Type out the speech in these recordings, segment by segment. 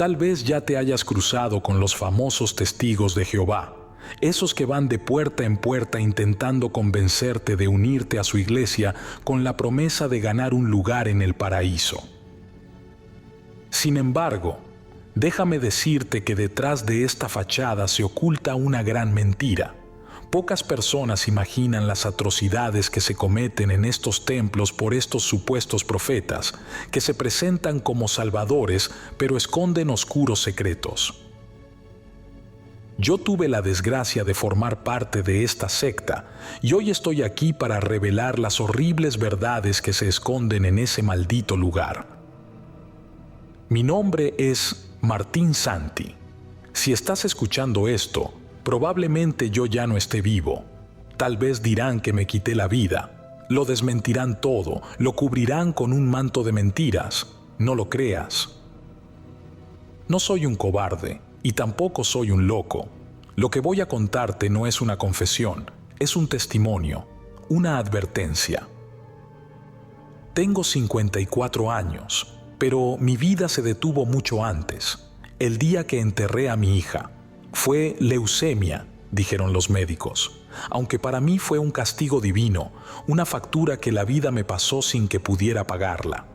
Tal vez ya te hayas cruzado con los famosos testigos de Jehová, esos que van de puerta en puerta intentando convencerte de unirte a su iglesia con la promesa de ganar un lugar en el paraíso. Sin embargo, déjame decirte que detrás de esta fachada se oculta una gran mentira. Pocas personas imaginan las atrocidades que se cometen en estos templos por estos supuestos profetas, que se presentan como salvadores, pero esconden oscuros secretos. Yo tuve la desgracia de formar parte de esta secta, y hoy estoy aquí para revelar las horribles verdades que se esconden en ese maldito lugar. Mi nombre es Martín Santi. Si estás escuchando esto, probablemente yo ya no esté vivo. Tal vez dirán que me quité la vida. Lo desmentirán todo, lo cubrirán con un manto de mentiras. No lo creas. No soy un cobarde y tampoco soy un loco. Lo que voy a contarte no es una confesión, es un testimonio, una advertencia. Tengo 54 años, pero mi vida se detuvo mucho antes, el día que enterré a mi hija. Fue leucemia, dijeron los médicos, aunque para mí fue un castigo divino, una factura que la vida me pasó sin que pudiera pagarla.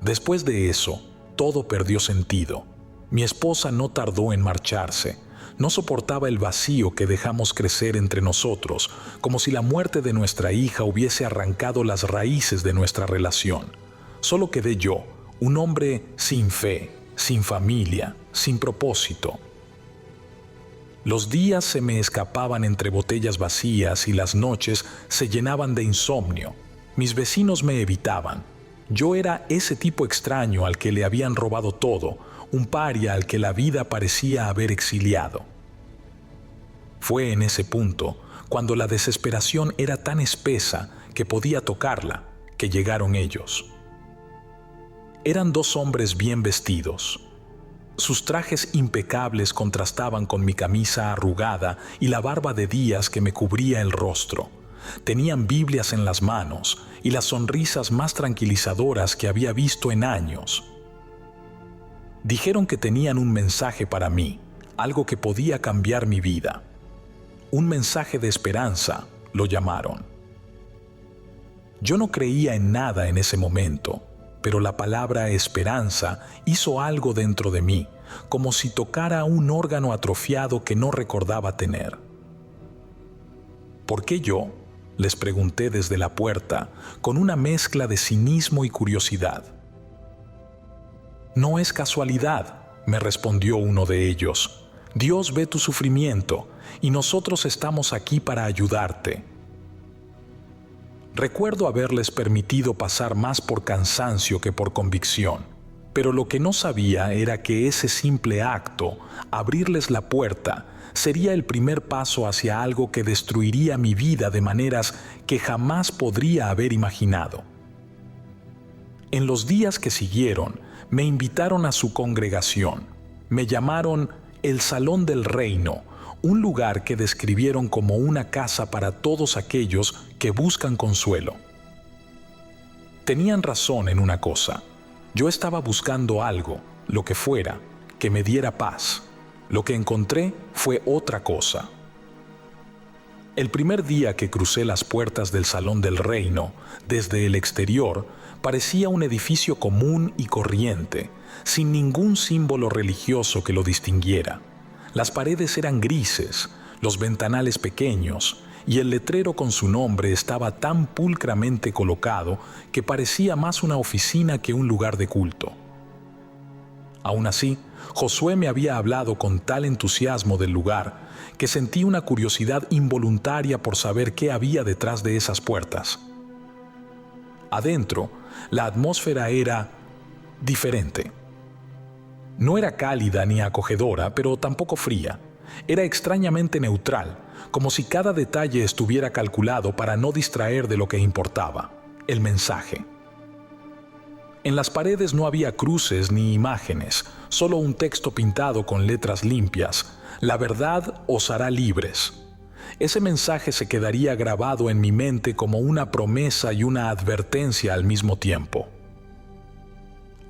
Después de eso, todo perdió sentido. Mi esposa no tardó en marcharse. No soportaba el vacío que dejamos crecer entre nosotros, como si la muerte de nuestra hija hubiese arrancado las raíces de nuestra relación. Solo quedé yo, un hombre sin fe, sin familia, sin propósito. Los días se me escapaban entre botellas vacías y las noches se llenaban de insomnio. Mis vecinos me evitaban. Yo era ese tipo extraño al que le habían robado todo, un paria al que la vida parecía haber exiliado. Fue en ese punto, cuando la desesperación era tan espesa que podía tocarla, que llegaron ellos. Eran dos hombres bien vestidos. Sus trajes impecables contrastaban con mi camisa arrugada y la barba de días que me cubría el rostro. Tenían Biblias en las manos y las sonrisas más tranquilizadoras que había visto en años. Dijeron que tenían un mensaje para mí, algo que podía cambiar mi vida. Un mensaje de esperanza, lo llamaron. Yo no creía en nada en ese momento, pero la palabra esperanza hizo algo dentro de mí, como si tocara un órgano atrofiado que no recordaba tener. ¿Por qué yo?, les pregunté desde la puerta, con una mezcla de cinismo y curiosidad. No es casualidad, me respondió uno de ellos. Dios ve tu sufrimiento y nosotros estamos aquí para ayudarte. Recuerdo haberles permitido pasar más por cansancio que por convicción, pero lo que no sabía era que ese simple acto, abrirles la puerta, sería el primer paso hacia algo que destruiría mi vida de maneras que jamás podría haber imaginado. En los días que siguieron, me invitaron a su congregación. Me llamaron el Salón del Reino, un lugar que describieron como una casa para todos aquellos que buscan consuelo. Tenían razón en una cosa. Yo estaba buscando algo, lo que fuera, que me diera paz. Lo que encontré fue otra cosa. El primer día que crucé las puertas del Salón del Reino, desde el exterior, parecía un edificio común y corriente, sin ningún símbolo religioso que lo distinguiera. Las paredes eran grises, los ventanales pequeños, y el letrero con su nombre estaba tan pulcramente colocado que parecía más una oficina que un lugar de culto. Aún así, Josué me había hablado con tal entusiasmo del lugar que sentí una curiosidad involuntaria por saber qué había detrás de esas puertas. Adentro, la atmósfera era diferente. No era cálida ni acogedora, pero tampoco fría. Era extrañamente neutral, como si cada detalle estuviera calculado para no distraer de lo que importaba, el mensaje. En las paredes no había cruces ni imágenes, solo un texto pintado con letras limpias: la verdad os hará libres. Ese mensaje se quedaría grabado en mi mente como una promesa y una advertencia al mismo tiempo.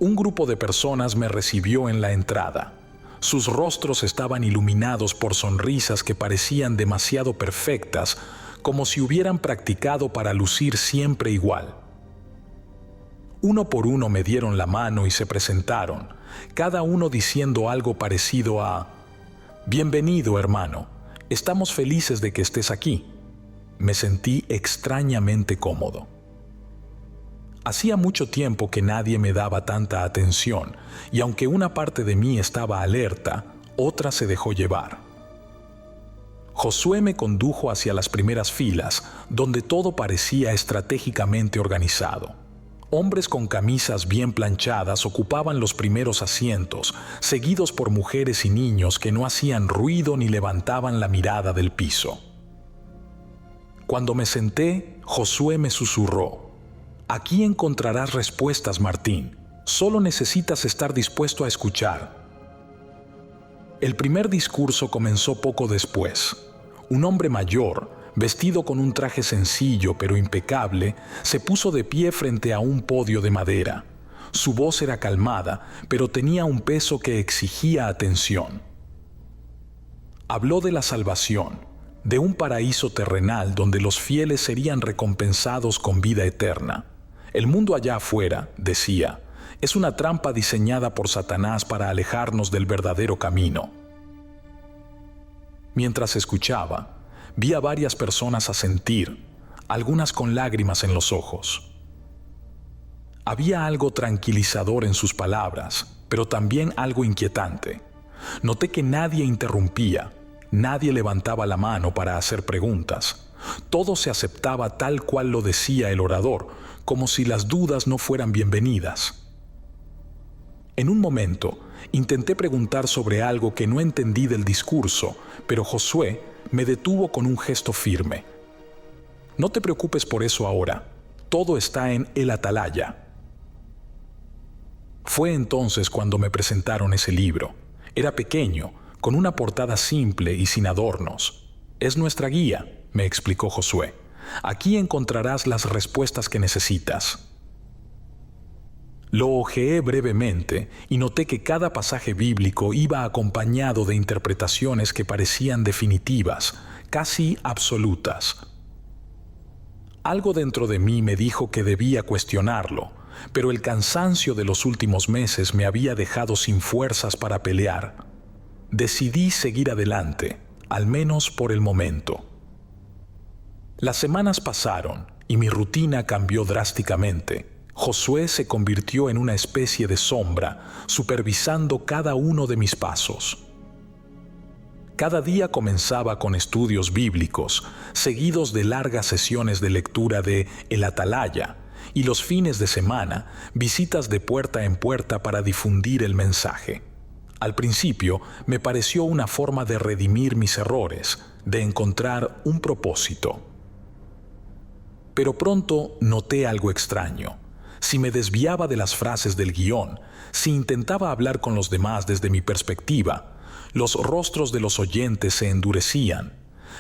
Un grupo de personas me recibió en la entrada. Sus rostros estaban iluminados por sonrisas que parecían demasiado perfectas, como si hubieran practicado para lucir siempre igual. Uno por uno me dieron la mano y se presentaron, cada uno diciendo algo parecido a: «Bienvenido, hermano, estamos felices de que estés aquí». Me sentí extrañamente cómodo. Hacía mucho tiempo que nadie me daba tanta atención, y aunque una parte de mí estaba alerta, otra se dejó llevar. Josué me condujo hacia las primeras filas, donde todo parecía estratégicamente organizado. Hombres con camisas bien planchadas ocupaban los primeros asientos, seguidos por mujeres y niños que no hacían ruido ni levantaban la mirada del piso. Cuando me senté, Josué me susurró: «Aquí encontrarás respuestas, Martín. Solo necesitas estar dispuesto a escuchar». El primer discurso comenzó poco después. Un hombre mayor, vestido con un traje sencillo pero impecable, se puso de pie frente a un podio de madera. Su voz era calmada, pero tenía un peso que exigía atención. Habló de la salvación, de un paraíso terrenal donde los fieles serían recompensados con vida eterna. El mundo allá afuera, decía, es una trampa diseñada por Satanás para alejarnos del verdadero camino. Mientras escuchaba, vi a varias personas asentir, algunas con lágrimas en los ojos. Había algo tranquilizador en sus palabras, pero también algo inquietante. Noté que nadie interrumpía, nadie levantaba la mano para hacer preguntas. Todo se aceptaba tal cual lo decía el orador, como si las dudas no fueran bienvenidas. En un momento, intenté preguntar sobre algo que no entendí del discurso, pero Josué me detuvo con un gesto firme. «No te preocupes por eso ahora. Todo está en el Atalaya». Fue entonces cuando me presentaron ese libro. Era pequeño, con una portada simple y sin adornos. «Es nuestra guía», me explicó Josué. «Aquí encontrarás las respuestas que necesitas». Lo hojeé brevemente y noté que cada pasaje bíblico iba acompañado de interpretaciones que parecían definitivas, casi absolutas. Algo dentro de mí me dijo que debía cuestionarlo, pero el cansancio de los últimos meses me había dejado sin fuerzas para pelear. Decidí seguir adelante, al menos por el momento. Las semanas pasaron y mi rutina cambió drásticamente. Josué se convirtió en una especie de sombra, supervisando cada uno de mis pasos. Cada día comenzaba con estudios bíblicos, seguidos de largas sesiones de lectura de El Atalaya, y los fines de semana, visitas de puerta en puerta para difundir el mensaje. Al principio, me pareció una forma de redimir mis errores, de encontrar un propósito. Pero pronto noté algo extraño. Si me desviaba de las frases del guión, si intentaba hablar con los demás desde mi perspectiva, los rostros de los oyentes se endurecían.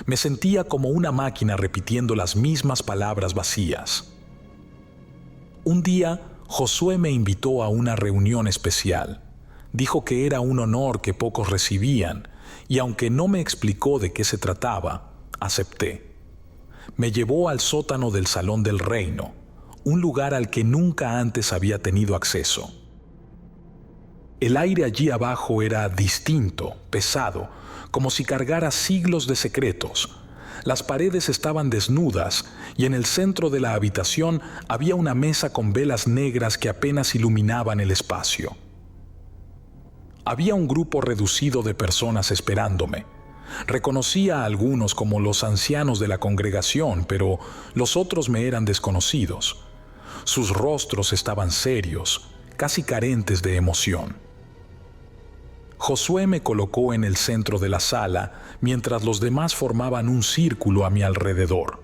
Me sentía como una máquina repitiendo las mismas palabras vacías. Un día, Josué me invitó a una reunión especial. Dijo que era un honor que pocos recibían, y aunque no me explicó de qué se trataba, acepté. Me llevó al sótano del Salón del Reino, un lugar al que nunca antes había tenido acceso. El aire allí abajo era distinto, pesado, como si cargara siglos de secretos. Las paredes estaban desnudas y en el centro de la habitación había una mesa con velas negras que apenas iluminaban el espacio. Había un grupo reducido de personas esperándome. Reconocía a algunos como los ancianos de la congregación, pero los otros me eran desconocidos. Sus rostros estaban serios, casi carentes de emoción. Josué me colocó en el centro de la sala, mientras los demás formaban un círculo a mi alrededor.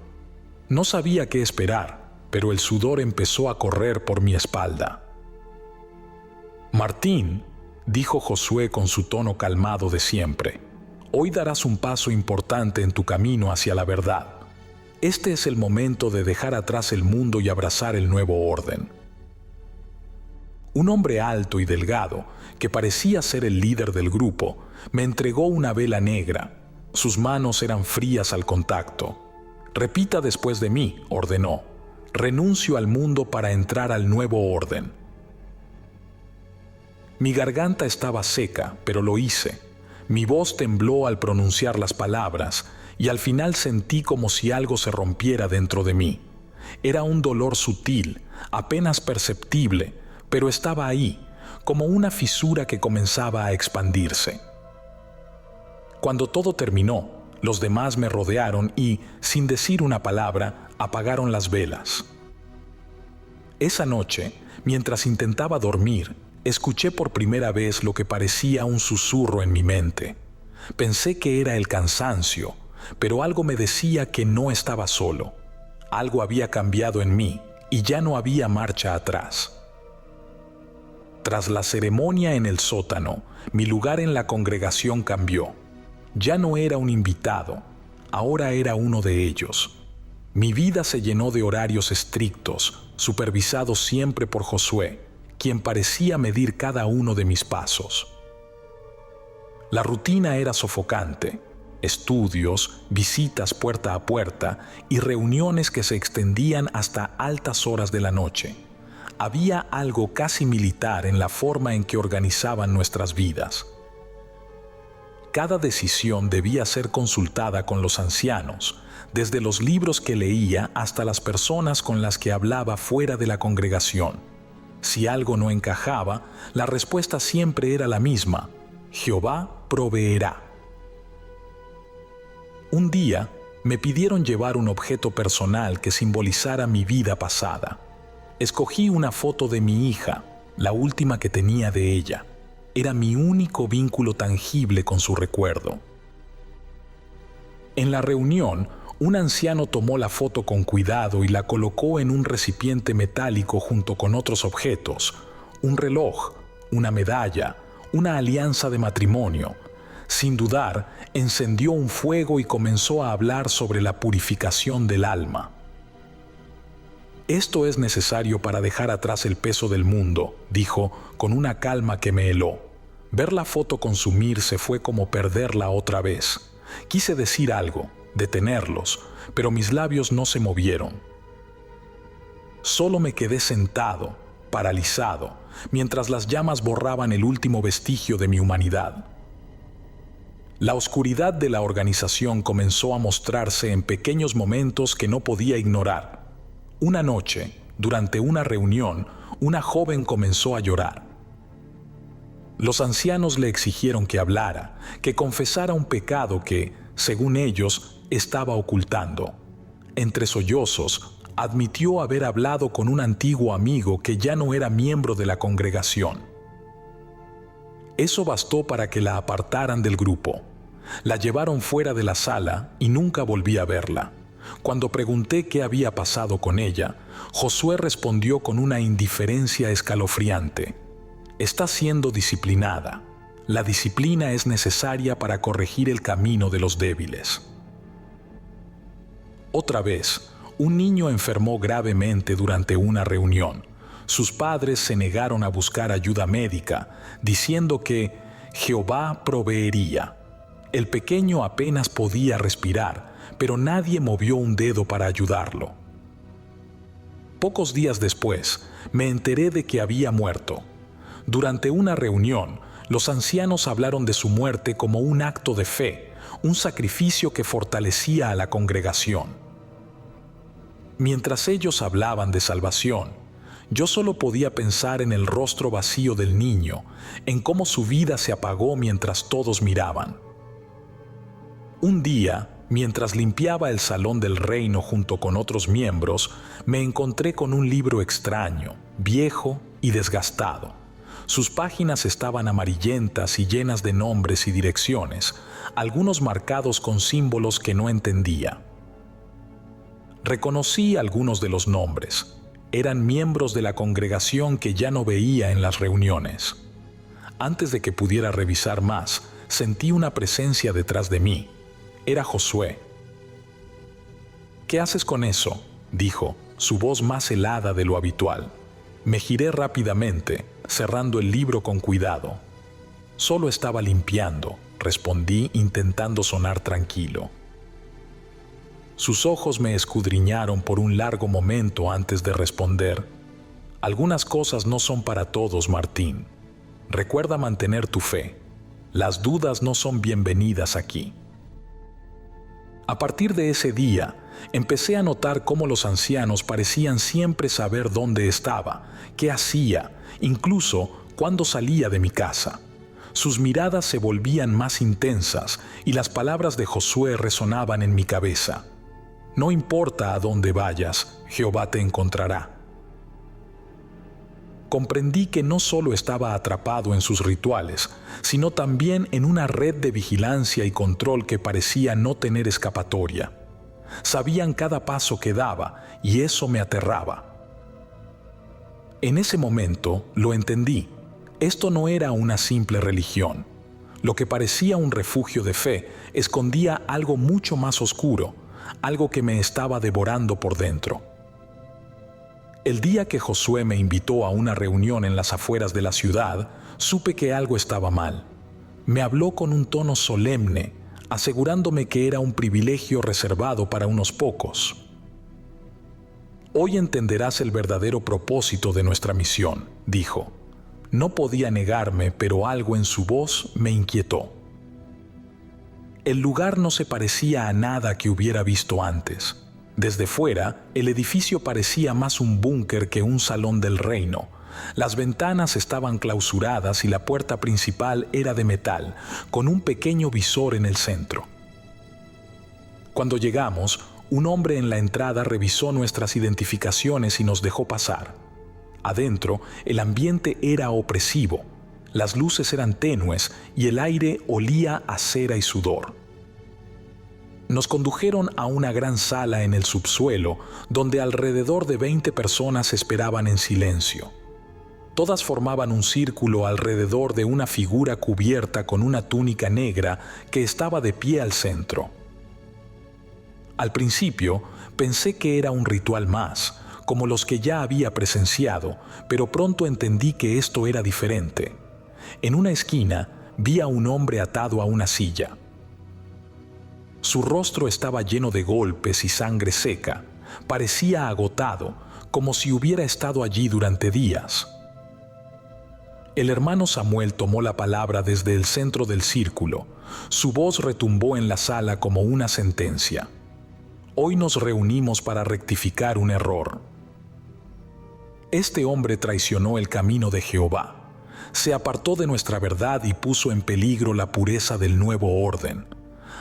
No sabía qué esperar, pero el sudor empezó a correr por mi espalda. «Martín», dijo Josué con su tono calmado de siempre, «hoy darás un paso importante en tu camino hacia la verdad. Este es el momento de dejar atrás el mundo y abrazar el nuevo orden». Un hombre alto y delgado, que parecía ser el líder del grupo, me entregó una vela negra. Sus manos eran frías al contacto. «Repita después de mí», ordenó. «Renuncio al mundo para entrar al nuevo orden». Mi garganta estaba seca, pero lo hice. Mi voz tembló al pronunciar las palabras y al final sentí como si algo se rompiera dentro de mí. Era un dolor sutil, apenas perceptible, pero estaba ahí, como una fisura que comenzaba a expandirse. Cuando todo terminó, los demás me rodearon y, sin decir una palabra, apagaron las velas. Esa noche, mientras intentaba dormir, escuché por primera vez lo que parecía un susurro en mi mente. Pensé que era el cansancio, pero algo me decía que no estaba solo. Algo había cambiado en mí y ya no había marcha atrás. Tras la ceremonia en el sótano, mi lugar en la congregación cambió. Ya no era un invitado, ahora era uno de ellos. Mi vida se llenó de horarios estrictos, supervisados siempre por Josué, quien parecía medir cada uno de mis pasos. La rutina era sofocante: estudios, visitas puerta a puerta y reuniones que se extendían hasta altas horas de la noche. Había algo casi militar en la forma en que organizaban nuestras vidas. Cada decisión debía ser consultada con los ancianos, desde los libros que leía hasta las personas con las que hablaba fuera de la congregación. Si algo no encajaba, la respuesta siempre era la misma: Jehová proveerá. Un día me pidieron llevar un objeto personal que simbolizara mi vida pasada. Escogí una foto de mi hija, la última que tenía de ella. Era mi único vínculo tangible con su recuerdo. En la reunión, un anciano tomó la foto con cuidado y la colocó en un recipiente metálico junto con otros objetos: un reloj, una medalla, una alianza de matrimonio. Sin dudar, encendió un fuego y comenzó a hablar sobre la purificación del alma. «Esto es necesario para dejar atrás el peso del mundo», dijo con una calma que me heló. Ver la foto consumirse fue como perderla otra vez. Quise decir algo, detenerlos, pero mis labios no se movieron. Solo me quedé sentado, paralizado, mientras las llamas borraban el último vestigio de mi humanidad. La oscuridad de la organización comenzó a mostrarse en pequeños momentos que no podía ignorar. Una noche, durante una reunión, una joven comenzó a llorar. Los ancianos le exigieron que hablara, que confesara un pecado que, según ellos, estaba ocultando. Entre sollozos, admitió haber hablado con un antiguo amigo que ya no era miembro de la congregación. Eso bastó para que la apartaran del grupo. La llevaron fuera de la sala y nunca volví a verla. Cuando pregunté qué había pasado con ella, Josué respondió con una indiferencia escalofriante: «Está siendo disciplinada. La disciplina es necesaria para corregir el camino de los débiles». Otra vez, un niño enfermó gravemente durante una reunión. Sus padres se negaron a buscar ayuda médica, diciendo que Jehová proveería. El pequeño apenas podía respirar, pero nadie movió un dedo para ayudarlo. Pocos días después, me enteré de que había muerto. Durante una reunión, los ancianos hablaron de su muerte como un acto de fe, un sacrificio que fortalecía a la congregación. Mientras ellos hablaban de salvación, yo solo podía pensar en el rostro vacío del niño, en cómo su vida se apagó mientras todos miraban. Un día, mientras limpiaba el salón del reino junto con otros miembros, me encontré con un libro extraño, viejo y desgastado. Sus páginas estaban amarillentas y llenas de nombres y direcciones, algunos marcados con símbolos que no entendía. Reconocí algunos de los nombres. Eran miembros de la congregación que ya no veía en las reuniones. Antes de que pudiera revisar más, sentí una presencia detrás de mí. Era Josué. «¿Qué haces con eso?», dijo, su voz más helada de lo habitual. Me giré rápidamente. cerrando el libro con cuidado. «Solo estaba limpiando», respondí intentando sonar tranquilo. Sus ojos me escudriñaron por un largo momento antes de responder. «Algunas cosas no son para todos, Martín. Recuerda mantener tu fe. Las dudas no son bienvenidas aquí». A partir de ese día, empecé a notar cómo los ancianos parecían siempre saber dónde estaba, qué hacía, incluso cuándo salía de mi casa. Sus miradas se volvían más intensas y las palabras de Josué resonaban en mi cabeza. «No importa a dónde vayas, Jehová te encontrará». Comprendí que no solo estaba atrapado en sus rituales, sino también en una red de vigilancia y control que parecía no tener escapatoria. Sabían cada paso que daba y eso me aterraba. En ese momento lo entendí. Esto no era una simple religión. Lo que parecía un refugio de fe escondía algo mucho más oscuro, algo que me estaba devorando por dentro. El día que Josué me invitó a una reunión en las afueras de la ciudad, supe que algo estaba mal. Me habló con un tono solemne, asegurándome que era un privilegio reservado para unos pocos. «Hoy entenderás el verdadero propósito de nuestra misión», dijo. No podía negarme, pero algo en su voz me inquietó. El lugar no se parecía a nada que hubiera visto antes. Desde fuera, el edificio parecía más un búnker que un salón del reino. Las ventanas estaban clausuradas y la puerta principal era de metal, con un pequeño visor en el centro. Cuando llegamos, un hombre en la entrada revisó nuestras identificaciones y nos dejó pasar. Adentro, el ambiente era opresivo. Las luces eran tenues y el aire olía a cera y sudor. Nos condujeron a una gran sala en el subsuelo, donde alrededor de 20 personas esperaban en silencio. Todas formaban un círculo alrededor de una figura cubierta con una túnica negra que estaba de pie al centro. Al principio, pensé que era un ritual más, como los que ya había presenciado, pero pronto entendí que esto era diferente. En una esquina, vi a un hombre atado a una silla. Su rostro estaba lleno de golpes y sangre seca. Parecía agotado, como si hubiera estado allí durante días. El hermano Samuel tomó la palabra desde el centro del círculo. Su voz retumbó en la sala como una sentencia. Hoy nos reunimos para rectificar un error. Este hombre traicionó el camino de Jehová. Se apartó de nuestra verdad y puso en peligro la pureza del nuevo orden.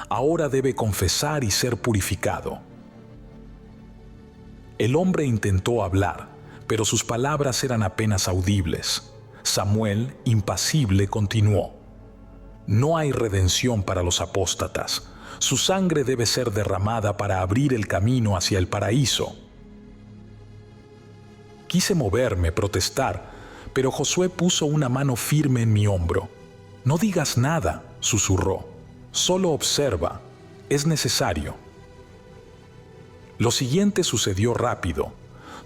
Ahora debe confesar y ser purificado. El hombre intentó hablar, pero sus palabras eran apenas audibles. Samuel, impasible, continuó. No hay redención para los apóstatas. Su sangre debe ser derramada para abrir el camino hacia el paraíso. Quise moverme, protestar, pero Josué puso una mano firme en mi hombro. No digas nada, susurró. Solo observa. Es necesario. Lo siguiente sucedió rápido.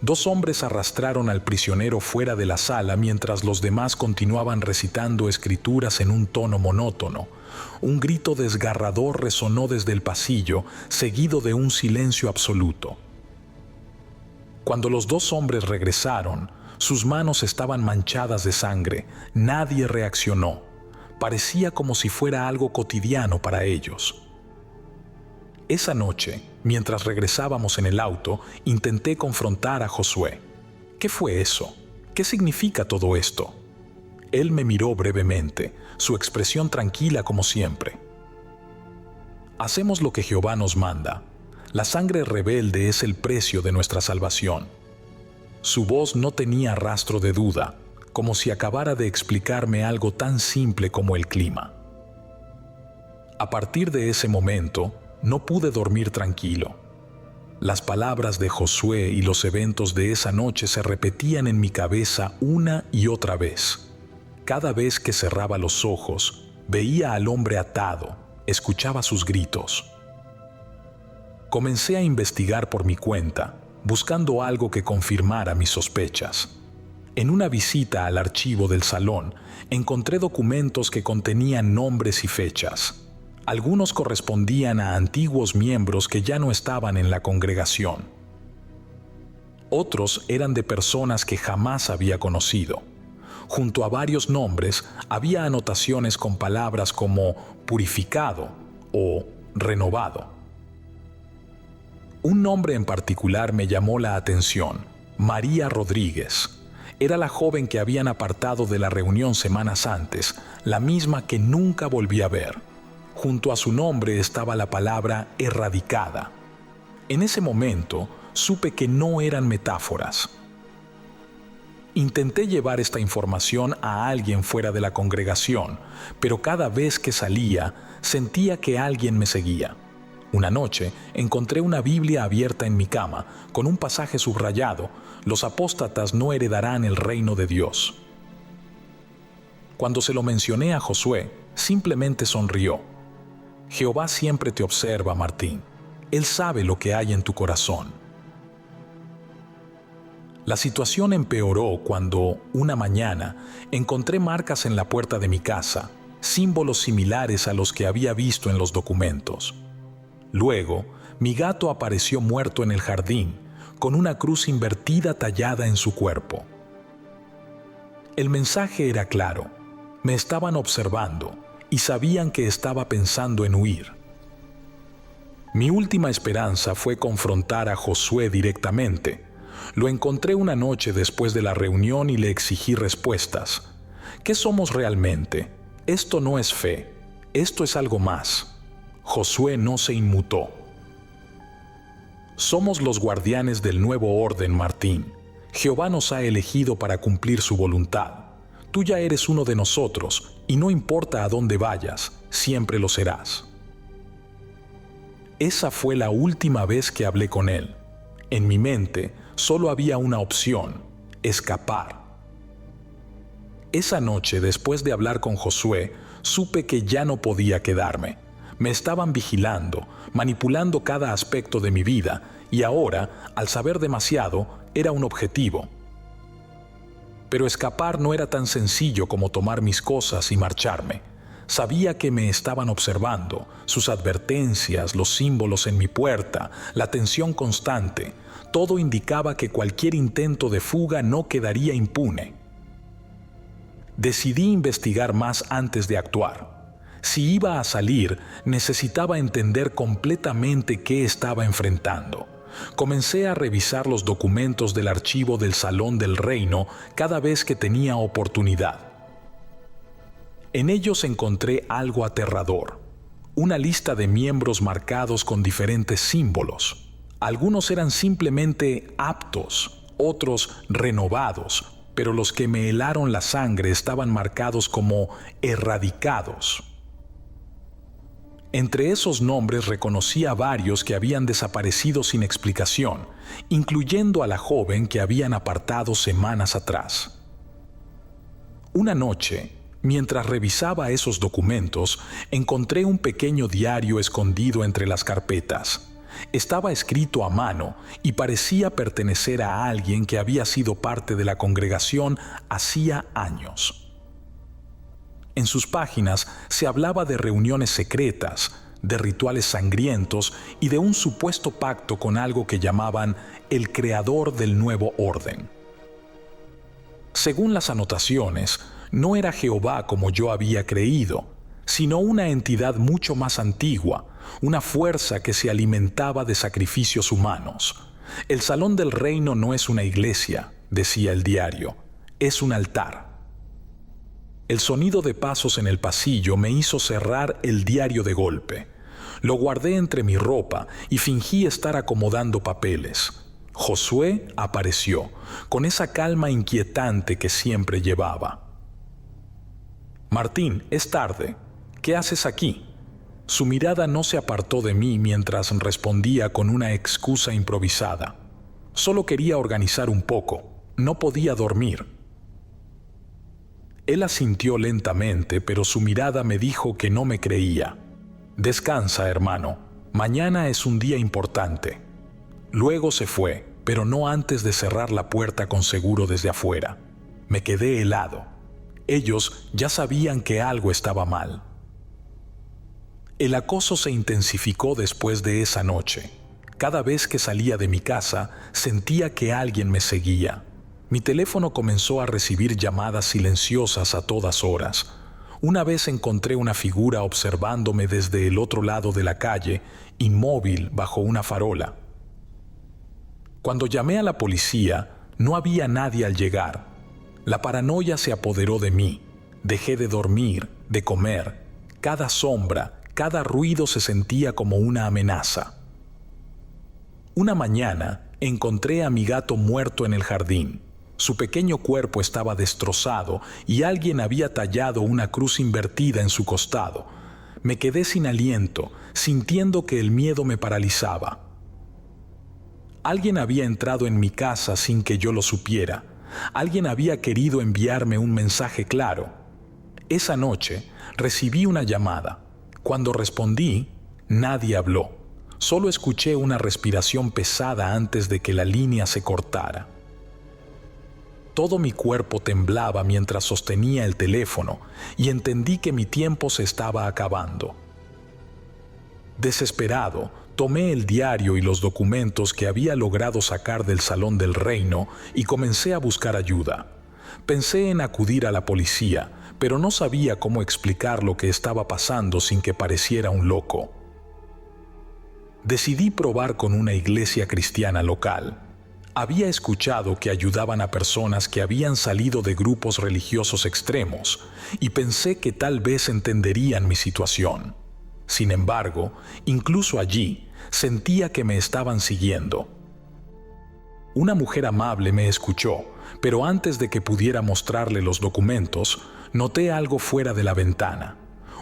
2 hombres arrastraron al prisionero fuera de la sala mientras los demás continuaban recitando escrituras en un tono monótono. Un grito desgarrador resonó desde el pasillo, seguido de un silencio absoluto. Cuando los 2 hombres regresaron, sus manos estaban manchadas de sangre. Nadie reaccionó. Parecía como si fuera algo cotidiano para ellos. Esa noche, mientras regresábamos en el auto, intenté confrontar a Josué. ¿Qué fue eso? ¿Qué significa todo esto? Él me miró brevemente, su expresión tranquila como siempre. Hacemos lo que Jehová nos manda. La sangre rebelde es el precio de nuestra salvación. Su voz no tenía rastro de duda, como si acabara de explicarme algo tan simple como el clima. A partir de ese momento, no pude dormir tranquilo. Las palabras de Josué y los eventos de esa noche se repetían en mi cabeza una y otra vez. Cada vez que cerraba los ojos, veía al hombre atado, escuchaba sus gritos. Comencé a investigar por mi cuenta, buscando algo que confirmara mis sospechas. En una visita al archivo del salón, encontré documentos que contenían nombres y fechas. Algunos correspondían a antiguos miembros que ya no estaban en la congregación. Otros eran de personas que jamás había conocido. Junto a varios nombres había anotaciones con palabras como purificado o renovado. Un nombre en particular me llamó la atención: María Rodríguez. Era la joven que habían apartado de la reunión semanas antes, la misma que nunca volví a ver. Junto a su nombre estaba la palabra erradicada. En ese momento supe que no eran metáforas. Intenté llevar esta información a alguien fuera de la congregación, pero cada vez que salía sentía que alguien me seguía. Una noche encontré una Biblia abierta en mi cama, con un pasaje subrayado: los apóstatas no heredarán el reino de Dios. Cuando se lo mencioné a Josué, simplemente sonrió. Jehová siempre te observa, Martín. Él sabe lo que hay en tu corazón. La situación empeoró cuando, una mañana, encontré marcas en la puerta de mi casa, símbolos similares a los que había visto en los documentos. Luego, mi gato apareció muerto en el jardín, con una cruz invertida tallada en su cuerpo. El mensaje era claro: me estaban observando y sabían que estaba pensando en huir. Mi última esperanza fue confrontar a Josué directamente. Lo encontré una noche después de la reunión y le exigí respuestas. ¿Qué somos realmente? Esto no es fe, esto es algo más. Josué no se inmutó. Somos los guardianes del nuevo orden, Martín. Jehová nos ha elegido para cumplir su voluntad. Tú ya eres uno de nosotros, y no importa a dónde vayas, siempre lo serás. Esa fue la última vez que hablé con él. En mi mente solo había una opción: escapar. Esa noche, después de hablar con Josué, supe que ya no podía quedarme. Me estaban vigilando, manipulando cada aspecto de mi vida, y ahora, al saber demasiado, era un objetivo. Pero escapar no era tan sencillo como tomar mis cosas y marcharme. Sabía que me estaban observando, sus advertencias, los símbolos en mi puerta, la tensión constante. Todo indicaba que cualquier intento de fuga no quedaría impune. Decidí investigar más antes de actuar. Si iba a salir, necesitaba entender completamente qué estaba enfrentando. Comencé a revisar los documentos del archivo del Salón del Reino cada vez que tenía oportunidad. En ellos encontré algo aterrador: una lista de miembros marcados con diferentes símbolos. Algunos eran simplemente aptos, otros renovados, pero los que me helaron la sangre estaban marcados como erradicados. Entre esos nombres reconocí a varios que habían desaparecido sin explicación, incluyendo a la joven que habían apartado semanas atrás. Una noche, mientras revisaba esos documentos, encontré un pequeño diario escondido entre las carpetas. Estaba escrito a mano y parecía pertenecer a alguien que había sido parte de la congregación hacía años. En sus páginas se hablaba de reuniones secretas, de rituales sangrientos y de un supuesto pacto con algo que llamaban el creador del nuevo orden. Según las anotaciones, no era Jehová como yo había creído, sino una entidad mucho más antigua, una fuerza que se alimentaba de sacrificios humanos. El Salón del Reino no es una iglesia, decía el diario, es un altar. El sonido de pasos en el pasillo me hizo cerrar el diario de golpe. Lo guardé entre mi ropa y fingí estar acomodando papeles. Josué apareció, con esa calma inquietante que siempre llevaba. «Martín, es tarde. ¿Qué haces aquí?» Su mirada no se apartó de mí mientras respondía con una excusa improvisada. «Solo quería organizar un poco. No podía dormir». Él asintió lentamente, pero su mirada me dijo que no me creía. «Descansa, hermano. Mañana es un día importante». Luego se fue, pero no antes de cerrar la puerta con seguro desde afuera. Me quedé helado. Ellos ya sabían que algo estaba mal. El acoso se intensificó después de esa noche. Cada vez que salía de mi casa, sentía que alguien me seguía. Mi teléfono comenzó a recibir llamadas silenciosas a todas horas. Una vez encontré una figura observándome desde el otro lado de la calle, inmóvil bajo una farola. Cuando llamé a la policía, no había nadie al llegar. La paranoia se apoderó de mí. Dejé de dormir, de comer. Cada sombra, cada ruido se sentía como una amenaza. Una mañana encontré a mi gato muerto en el jardín. Su pequeño cuerpo estaba destrozado y alguien había tallado una cruz invertida en su costado. Me quedé sin aliento, sintiendo que el miedo me paralizaba. Alguien había entrado en mi casa sin que yo lo supiera. Alguien había querido enviarme un mensaje claro. Esa noche recibí una llamada. Cuando respondí, nadie habló. Solo escuché una respiración pesada antes de que la línea se cortara. Todo mi cuerpo temblaba mientras sostenía el teléfono y entendí que mi tiempo se estaba acabando. Desesperado, tomé el diario y los documentos que había logrado sacar del Salón del Reino y comencé a buscar ayuda. Pensé en acudir a la policía, pero no sabía cómo explicar lo que estaba pasando sin que pareciera un loco. Decidí probar con una iglesia cristiana local. Había escuchado que ayudaban a personas que habían salido de grupos religiosos extremos y pensé que tal vez entenderían mi situación. Sin embargo, incluso allí, sentía que me estaban siguiendo. Una mujer amable me escuchó, pero antes de que pudiera mostrarle los documentos, noté algo fuera de la ventana.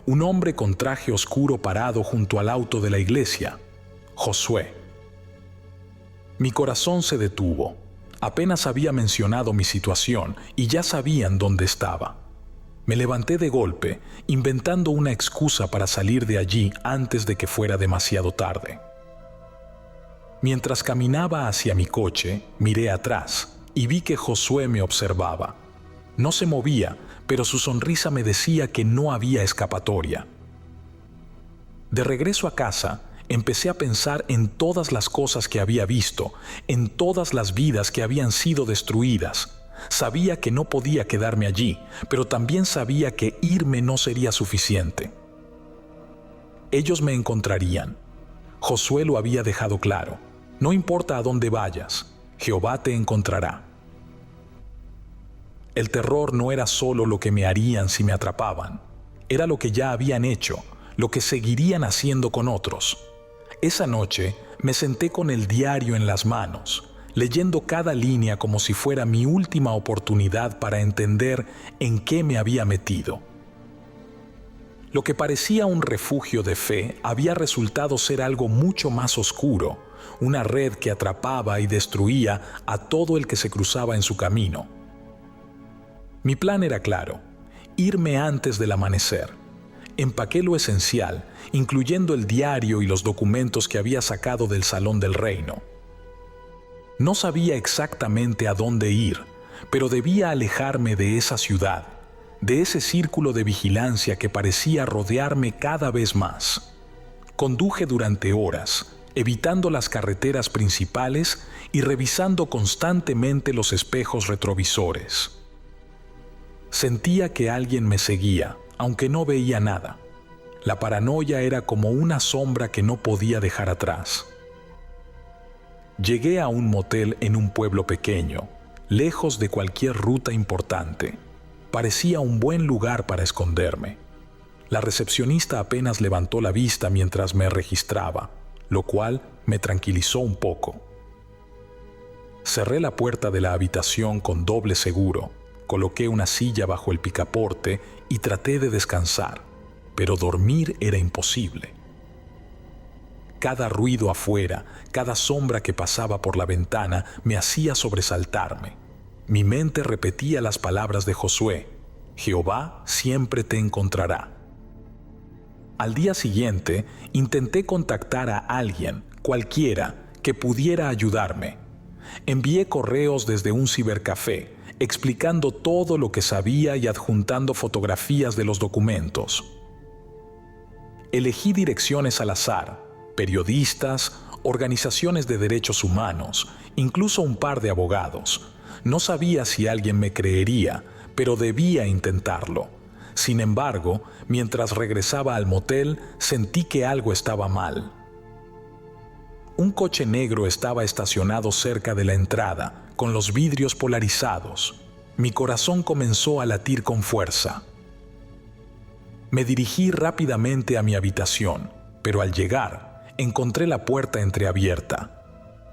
Un hombre con traje oscuro parado junto al auto de la iglesia. Josué. Mi corazón se detuvo. Apenas había mencionado mi situación y ya sabían dónde estaba. Me levanté de golpe, inventando una excusa para salir de allí antes de que fuera demasiado tarde. Mientras caminaba hacia mi coche, miré atrás y vi que Josué me observaba. No se movía, pero su sonrisa me decía que no había escapatoria. De regreso a casa, empecé a pensar en todas las cosas que había visto, en todas las vidas que habían sido destruidas. Sabía que no podía quedarme allí, pero también sabía que irme no sería suficiente. Ellos me encontrarían. Josué lo había dejado claro. No importa a dónde vayas, Jehová te encontrará. El terror no era solo lo que me harían si me atrapaban. Era lo que ya habían hecho, lo que seguirían haciendo con otros. Esa noche me senté con el diario en las manos, leyendo cada línea como si fuera mi última oportunidad para entender en qué me había metido. Lo que parecía un refugio de fe había resultado ser algo mucho más oscuro, una red que atrapaba y destruía a todo el que se cruzaba en su camino. Mi plan era claro: irme antes del amanecer. Empaqué lo esencial, incluyendo el diario y los documentos que había sacado del Salón del Reino. No sabía exactamente a dónde ir, pero debía alejarme de esa ciudad, de ese círculo de vigilancia que parecía rodearme cada vez más. Conduje durante horas, evitando las carreteras principales y revisando constantemente los espejos retrovisores. Sentía que alguien me seguía, aunque no veía nada. La paranoia era como una sombra que no podía dejar atrás. Llegué a un motel en un pueblo pequeño, lejos de cualquier ruta importante. Parecía un buen lugar para esconderme. La recepcionista apenas levantó la vista mientras me registraba, lo cual me tranquilizó un poco. Cerré la puerta de la habitación con doble seguro, coloqué una silla bajo el picaporte y traté de descansar, pero dormir era imposible. Cada ruido afuera, cada sombra que pasaba por la ventana me hacía sobresaltarme. Mi mente repetía las palabras de Josué: Jehová siempre te encontrará. Al día siguiente, intenté contactar a alguien, cualquiera, que pudiera ayudarme. Envié correos desde un cibercafé, explicando todo lo que sabía y adjuntando fotografías de los documentos. Elegí direcciones al azar, periodistas, organizaciones de derechos humanos, incluso un par de abogados. No sabía si alguien me creería, pero debía intentarlo. Sin embargo, mientras regresaba al motel, sentí que algo estaba mal. Un coche negro estaba estacionado cerca de la entrada, con los vidrios polarizados. Mi corazón comenzó a latir con fuerza. Me dirigí rápidamente a mi habitación, pero al llegar, encontré la puerta entreabierta.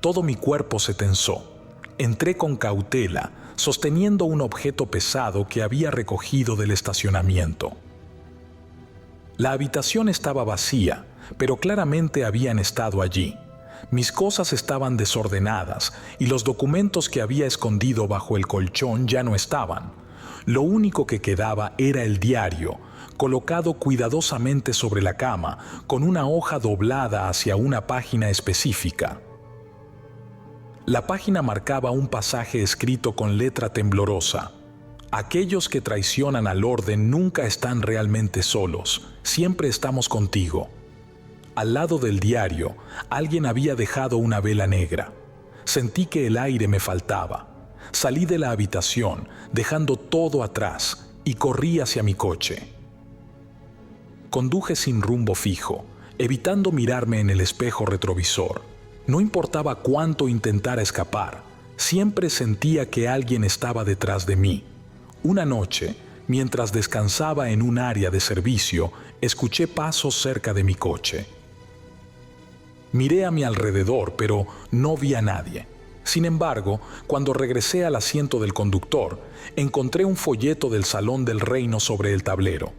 Todo mi cuerpo se tensó. Entré con cautela, sosteniendo un objeto pesado que había recogido del estacionamiento. La habitación estaba vacía, pero claramente habían estado allí. Mis cosas estaban desordenadas y los documentos que había escondido bajo el colchón ya no estaban. Lo único que quedaba era el diario, colocado cuidadosamente sobre la cama, con una hoja doblada hacia una página específica. La página marcaba un pasaje escrito con letra temblorosa. Aquellos que traicionan al orden nunca están realmente solos, siempre estamos contigo. Al lado del diario, alguien había dejado una vela negra. Sentí que el aire me faltaba. Salí de la habitación, dejando todo atrás, y corrí hacia mi coche. Conduje sin rumbo fijo, evitando mirarme en el espejo retrovisor. No importaba cuánto intentara escapar, siempre sentía que alguien estaba detrás de mí. Una noche, mientras descansaba en un área de servicio, escuché pasos cerca de mi coche. Miré a mi alrededor, pero no vi a nadie. Sin embargo, cuando regresé al asiento del conductor, encontré un folleto del Salón del Reino sobre el tablero.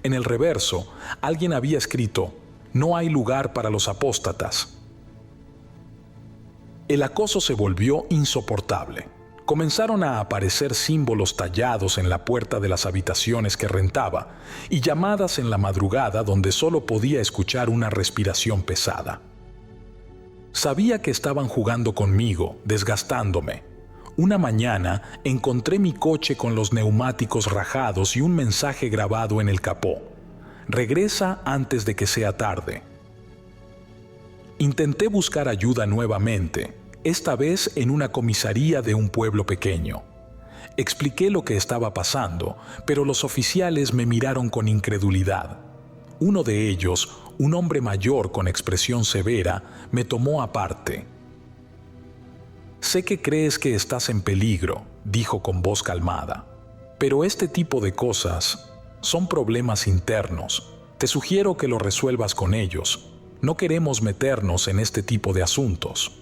En el reverso, alguien había escrito: «No hay lugar para los apóstatas». El acoso se volvió insoportable. Comenzaron a aparecer símbolos tallados en la puerta de las habitaciones que rentaba y llamadas en la madrugada donde solo podía escuchar una respiración pesada. Sabía que estaban jugando conmigo, desgastándome. Una mañana encontré mi coche con los neumáticos rajados y un mensaje grabado en el capó: «Regresa antes de que sea tarde». Intenté buscar ayuda nuevamente, esta vez en una comisaría de un pueblo pequeño. Expliqué lo que estaba pasando, pero los oficiales me miraron con incredulidad. Uno de ellos, un hombre mayor con expresión severa, me tomó aparte. «Sé que crees que estás en peligro», dijo con voz calmada, «pero este tipo de cosas son problemas internos. Te sugiero que lo resuelvas con ellos. No queremos meternos en este tipo de asuntos».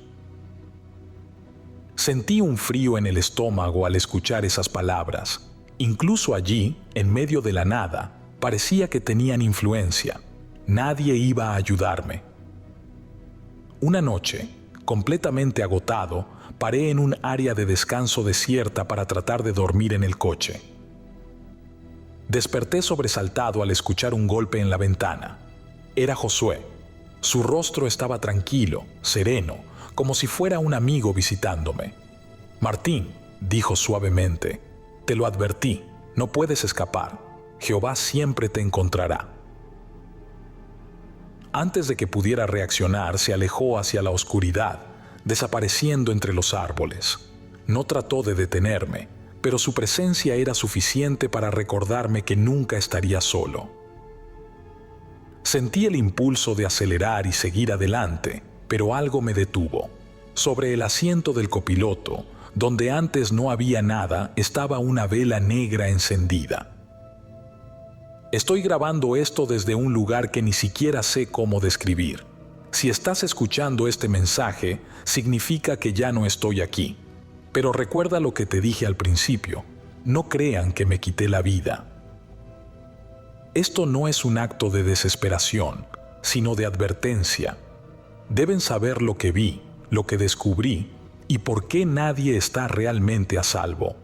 Sentí un frío en el estómago al escuchar esas palabras. Incluso allí, en medio de la nada, parecía que tenían influencia. Nadie iba a ayudarme. Una noche, completamente agotado, paré en un área de descanso desierta para tratar de dormir en el coche. Desperté sobresaltado al escuchar un golpe en la ventana. Era Josué. Su rostro estaba tranquilo, sereno, como si fuera un amigo visitándome. «Martín», dijo suavemente, «te lo advertí, no puedes escapar. Jehová siempre te encontrará». Antes de que pudiera reaccionar, se alejó hacia la oscuridad, desapareciendo entre los árboles. No trató de detenerme, pero su presencia era suficiente para recordarme que nunca estaría solo. Sentí el impulso de acelerar y seguir adelante, pero algo me detuvo. Sobre el asiento del copiloto, donde antes no había nada, estaba una vela negra encendida. Estoy grabando esto desde un lugar que ni siquiera sé cómo describir. Si estás escuchando este mensaje, significa que ya no estoy aquí. Pero recuerda lo que te dije al principio. No crean que me quité la vida. Esto no es un acto de desesperación, sino de advertencia. Deben saber lo que vi, lo que descubrí y por qué nadie está realmente a salvo.